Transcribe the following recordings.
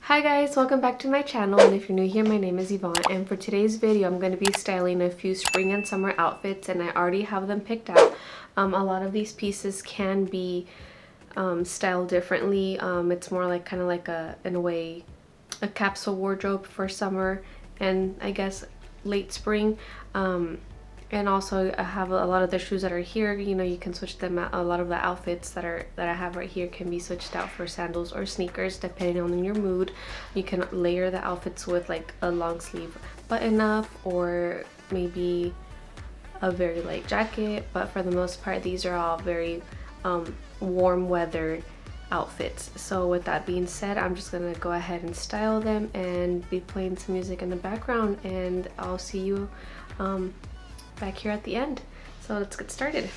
Hi guys, welcome back to my channel, and if you're new here, my name is Yvonne, and for today's video I'm going to be styling a few spring and summer outfits, and I already have them picked out. A lot of these pieces can be styled differently. It's more like kind of like in a way, a capsule wardrobe for summer and I guess late spring. And also I have a lot of the shoes that are here, you know, you can switch them out. A lot of the outfits that I have right here can be switched out for sandals or sneakers depending on your mood. You can layer the outfits with like a long sleeve button up or maybe a very light jacket, but for the most part these are all very warm weather outfits. So with that being said, I'm just gonna go ahead and style them and be playing some music in the background, and I'll see you back here at the end. So let's get started.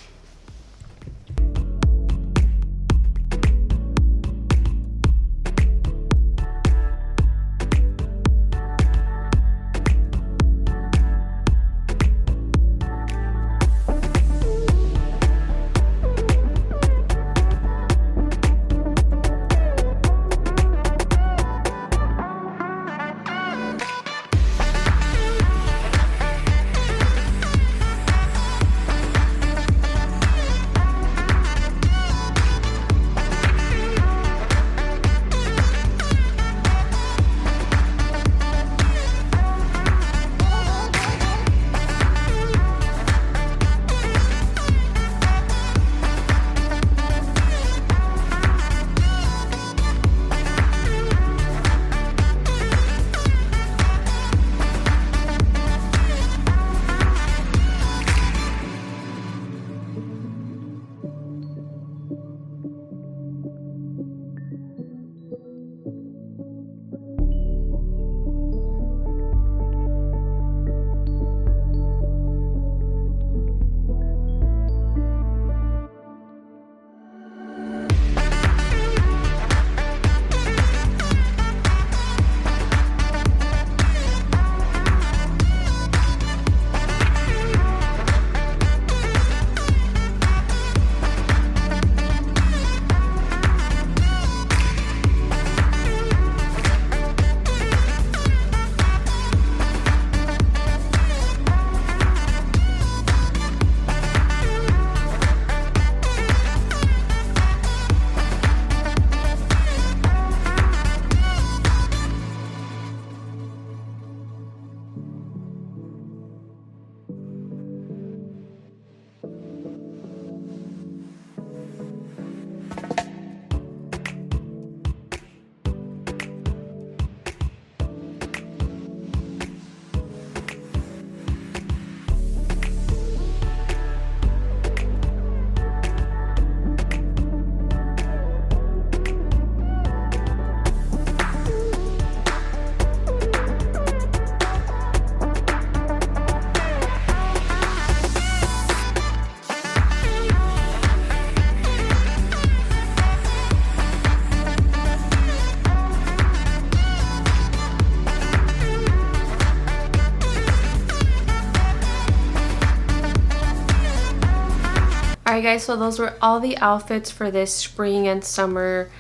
Alright guys, so those were all the outfits for this spring and summer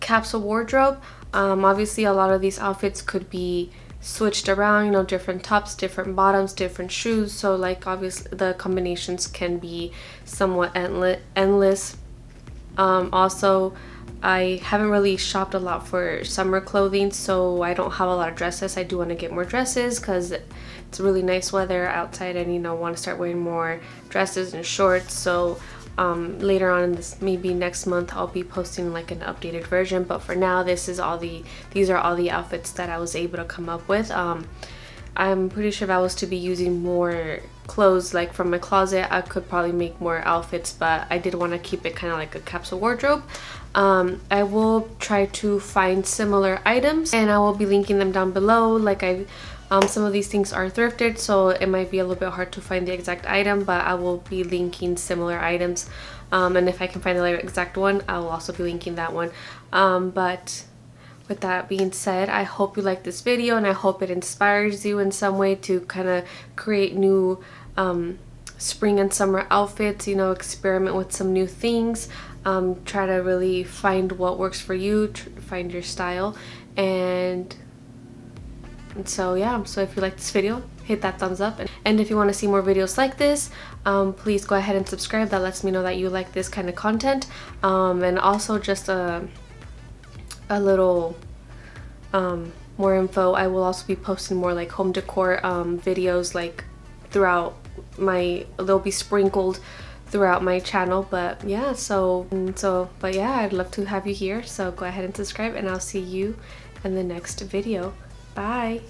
capsule wardrobe. Obviously a lot of these outfits could be switched around, you know, different tops, different bottoms, different shoes, so like obviously the combinations can be somewhat endless. Also, I haven't really shopped a lot for summer clothing, so I don't have a lot of dresses. I do want to get more dresses because it's really nice weather outside, and you know, want to start wearing more dresses and shorts. So later on in this, maybe next month, I'll be posting like an updated version, but for now these are all the outfits that I was able to come up with. I'm pretty sure if I was to be using more clothes like from my closet, I could probably make more outfits, but I did want to keep it kind of like a capsule wardrobe. I will try to find similar items and I will be linking them down below. Like some of these things are thrifted, so it might be a little bit hard to find the exact item, but I will be linking similar items, and if I can find the exact one, I will also be linking that one. But with that being said, I hope you like this video, and I hope it inspires you in some way to kind of create new spring and summer outfits, you know, experiment with some new things, try to really find what works for you, find your style. And so yeah, so if you like this video, hit that thumbs up, and if you want to see more videos like this, please go ahead and subscribe. That lets me know that you like this kind of content. And also just a little more info, I will also be posting more like home decor videos like throughout they'll be sprinkled throughout my channel. But yeah, but yeah, I'd love to have you here, so go ahead and subscribe, and I'll see you in the next video. Bye.